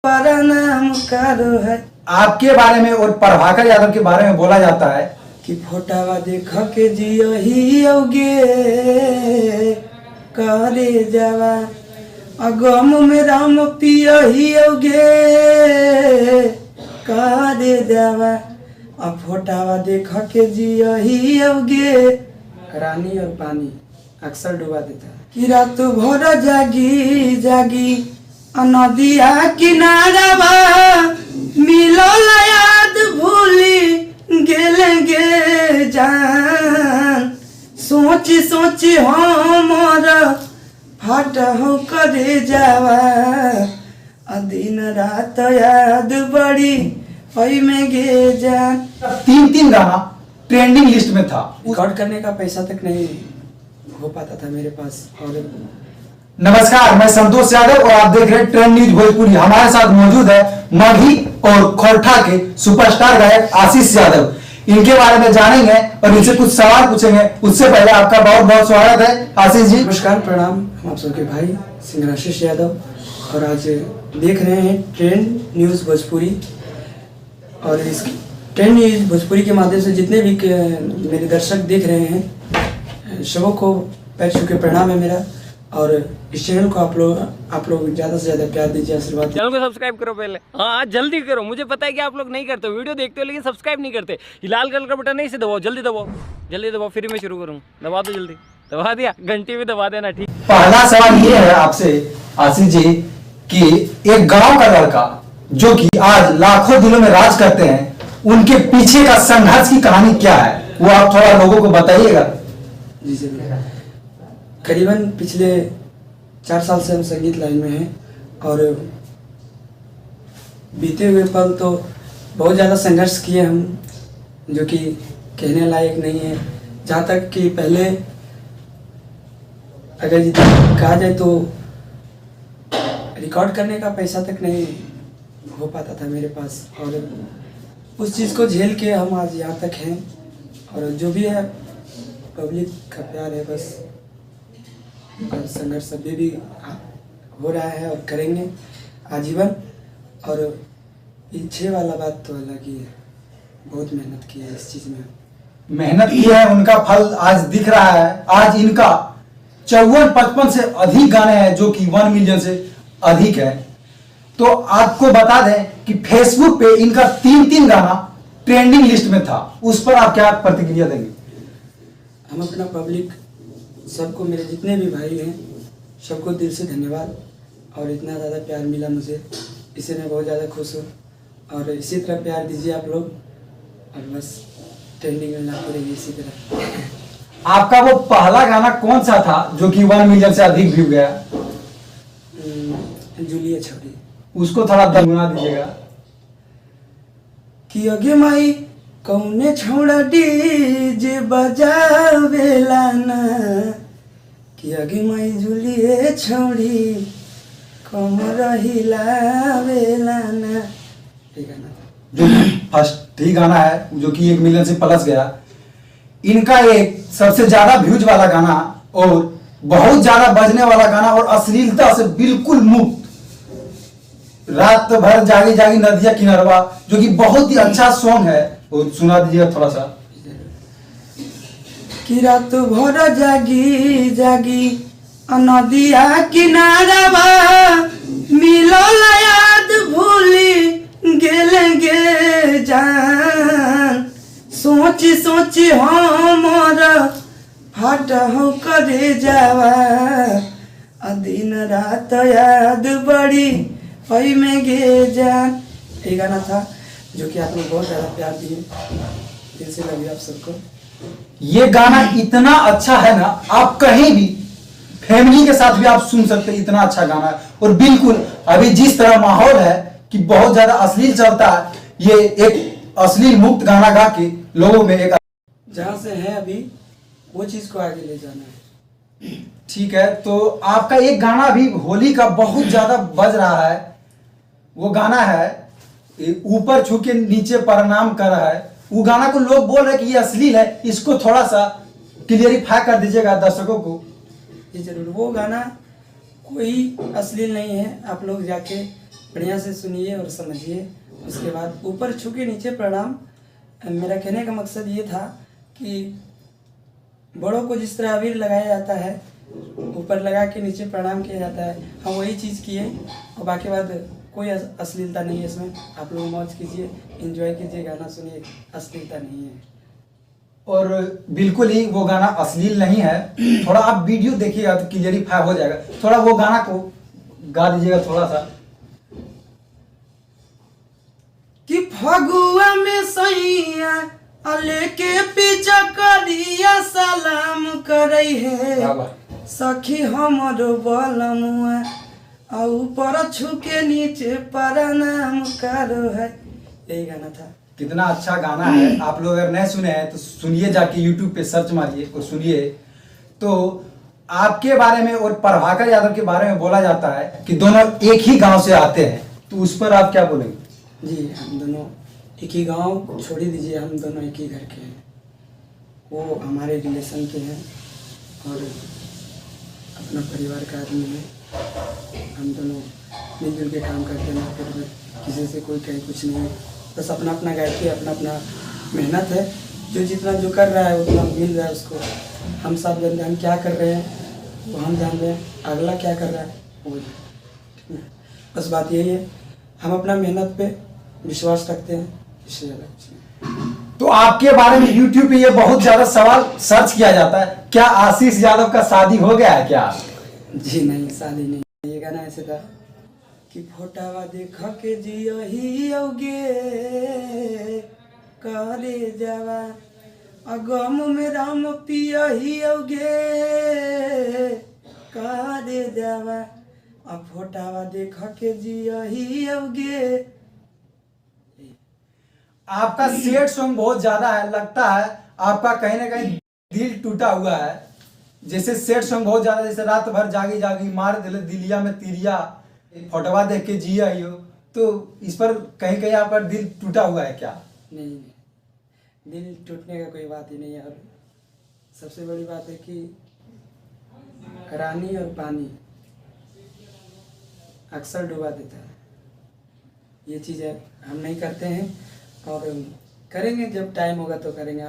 नाम करो है। आपके बारे में और प्रभाकर यादव के बारे में बोला जाता है कि फोटावा देख के जियो ही होगे करे जावा अगम में राम पिया ही होगे करे जावा अब फोटावा देख के जियो ही होगे। रानी और पानी अक्सर डुबा देता है कि रात भर जागी जागी नदिया किनारा मिलो याद भूली गेलेंगे जान सोची सोची हमर फट हो करे जावा दिन रात याद बड़ी होई में गे जान। तीन गाना ट्रेंडिंग लिस्ट में था। रिकॉर्ड करने का पैसा तक नहीं हो पाता था मेरे पास। और नमस्कार, मैं संतोष यादव और आप देख रहे हैं ट्रेंड न्यूज भोजपुरी। हमारे साथ मौजूद है मगही और खोरठा के सुपरस्टार गायक आशीष यादव। इनके बारे में जानेंगे और इनसे कुछ सवाल पूछेंगे। उससे पहले आपका बहुत बहुत स्वागत है आशीष जी। नमस्कार, प्रणाम। हम आप सबके भाई सिंगर आशीष यादव और आज देख रहे हैं ट्रेंड न्यूज भोजपुरी। और इस ट्रेंड न्यूज भोजपुरी के माध्यम से जितने भी मेरे दर्शक देख रहे हैं सबों को पैर छू के प्रणाम है मेरा। और इस चैनल को आप लोग ज्यादा से ज्यादा प्यार दीजिए, आशीर्वाद। चैनल को सब्सक्राइब करो पहले, हाँ जल्दी करो। मुझे पता है कि आप लोग नहीं करते, वीडियो देखते हो लेकिन सब्सक्राइब नहीं करते। ये लाल कलर का बटन नहीं से दबाओ, जल्दी दबाओ, जल्दी दबाओ, फिर मैं शुरू करूँ। दबा दो जल्दी, दबा दिया, घंटी भी दबा देना। ठीक, पहला सवाल ये है आपसे आशीष जी कि एक गांव का लड़का जो कि आज लाखों दिलों में राज करते हैं, उनके पीछे का संघर्ष की कहानी क्या है, वो आप थोड़ा लोगों को बताइएगा। जी जी, करीबन पिछले 4 साल से हम संगीत लाइन में हैं और बीते हुए पल तो बहुत ज़्यादा संघर्ष किए हम, जो कि कहने लायक नहीं है। जहाँ तक कि पहले अगर कहा जाए तो रिकॉर्ड करने का पैसा तक नहीं हो पाता था मेरे पास। और उस चीज़ को झेल के हम आज यहाँ तक हैं। और जो भी है पब्लिक का प्यार है बस। और संघर्ष अभी भी हो रहा है और करेंगे आजीवन। और पीछे वाला बात तो अलग ही है, बहुत मेहनत की है इस चीज़ में। मेहनत की है, उनका फल आज दिख रहा है। आज इनका 54-55 से अधिक गाने हैं जो कि 1 मिलियन से अधिक है। तो आपको बता दें कि फेसबुक पे इनका 3 गाना ट्रेंडिंग लिस्ट में था। उस पर आप क्या प्रतिक्रिया देंगे? हम अपना पब्लिक सबको, मेरे जितने भी भाई हैं सबको दिल से धन्यवाद। और इतना ज़्यादा प्यार मिला मुझे, इससे मैं बहुत ज़्यादा खुश हूँ। और इसी तरह प्यार दीजिए आप लोग और बस ट्रेंडिंग में लाते रहिए इसी तरह। आपका वो पहला गाना कौन सा था जो कि 1 मिलियन से अधिक व्यू गया? जूलिया छोड़ी। उसको थोड़ा गुना दीजिएगा। कि अगे माई कौने छोड़ा डीजे बजावेला ना, कि अगे माई झूलिए छोड़ी कमर हिलावेला ना। ठीक है ना, जो फर्स्ट ही गाना है जो कि 1 मिलियन से प्लस गया। इनका एक सबसे ज्यादा व्यूज वाला गाना और बहुत ज्यादा बजने वाला गाना और अश्लीलता से बिल्कुल मुक्त, रात भर जागी जागी नदिया किनारवा, जो कि बहुत ही अच्छा सॉन्ग है, वो सुना दीजिएगा थोड़ा सा। कि रात भर जागी जागी नदिया किनारा मिलो याद भूली गेलेंगे जान सोची सोची हमर फट हो करे जावा दिन रात याद बड़ी होई में गे जान। ये गाना था जो कि आप लोग बहुत ज़्यादा प्यार दिए, दिल से लगे आप सबको। ये गाना इतना अच्छा है ना, आप कहीं भी फैमिली के साथ भी आप सुन सकते हैं, इतना अच्छा गाना है। और बिल्कुल अभी जिस तरह माहौल है कि बहुत ज्यादा अश्लील चलता है, ये एक अश्लील मुक्त गाना गा के लोगों में एक जहाँ से है अभी वो चीज को आगे ले जाना है। ठीक है, तो आपका एक गाना भी होली का बहुत ज्यादा बज रहा है। वो गाना है ऊपर छू के नीचे प्रणाम कर रहा है। वो गाना को लोग बोल रहे हैं कि ये अश्लील है, इसको थोड़ा सा क्लियरिफाई कर दीजिएगा दर्शकों को। ये जरूर, वो गाना कोई अश्लील नहीं है, आप लोग जाके बढ़िया से सुनिए और समझिए। उसके बाद ऊपर छू के नीचे प्रणाम। मेरा कहने का मकसद ये था कि बड़ों को जिस तरह अबीर लगाया जाता है, ऊपर लगा के नीचे प्रणाम किया जाता है, हम वही चीज़ किए। और बाकी बात कोई अश्लीलता नहीं है इसमें। आप लोग मौज कीजिए, एंजॉय कीजिए, गाना सुनिए, अश्लीलता नहीं है। और बिल्कुल ही वो गाना अश्लील नहीं है। थोड़ा आप वीडियो देखिएगा तो क्लियरिफाई हो जाएगा। थोड़ा वो गाना को गा दीजिएगा थोड़ा सा। कि फगुआ में सैया लेके पीछा करिया सलाम करई है सखी हमरो बलमुआ और ऊपर छुके नीचे प्रणाम करो है। यही गाना था। कितना अच्छा गाना है। आप लोग अगर नहीं सुने हैं तो सुनिए, जाके यूट्यूब पे सर्च मारिए और सुनिए। तो आपके बारे में और प्रभाकर यादव के बारे में बोला जाता है कि दोनों एक ही गांव से आते हैं, तो उस पर आप क्या बोलेंगे? जी, हम दोनों एक ही गांव, छोड़ ही दीजिए, हम दोनों एक ही घर के हैं। वो हमारे रिलेशन के हैं और अपना परिवार का आदमी है। हम दोनों मिलजुल के काम करते हैं मार्केट में, किसी से कोई कहीं कुछ नहीं है। बस अपना अपना गायकी, अपना अपना मेहनत है। जो जितना जो कर रहा है उतना मिल रहा है उसको। हम सब जानते हैं हम क्या कर रहे हैं, वो हम जान रहे हैं, अगला क्या कर रहा है वो। बस बात यही है, हम अपना मेहनत पे विश्वास रखते हैं, इससे ज़्यादा कुछ नहीं। तो आपके बारे में यूट्यूब पे ये बहुत ज्यादा सवाल सर्च किया जाता है, क्या आशीष यादव का शादी हो गया है क्या? जी नहीं, शादी नहीं। ये गाना ऐसे था कि फोटावा देख के जियही औगे करे जावा अगम में राम पियही औगे करे जावा अब फोटावा देख के जियही औगे। आपका सेट सॉन्ग बहुत ज्यादा है, लगता है आपका कहीं ना कहीं दिल टूटा हुआ है। जैसे सेट सॉन्ग बहुत ज्यादा, जैसे रात भर जागी जागी मार दिले दिलिया में तिरिया, फोटवा देख के जिया ही हो, तो इस पर कहीं कहीं आपका दिल टूटा हुआ है क्या? नहीं, दिल टूटने का कोई बात ही नहीं है। और सबसे बड़ी बात है कि रानी और पानी अक्सर डुबा देता है। ये चीज़ें हम नहीं करते हैं और करेंगे, जब टाइम होगा तो करेंगे।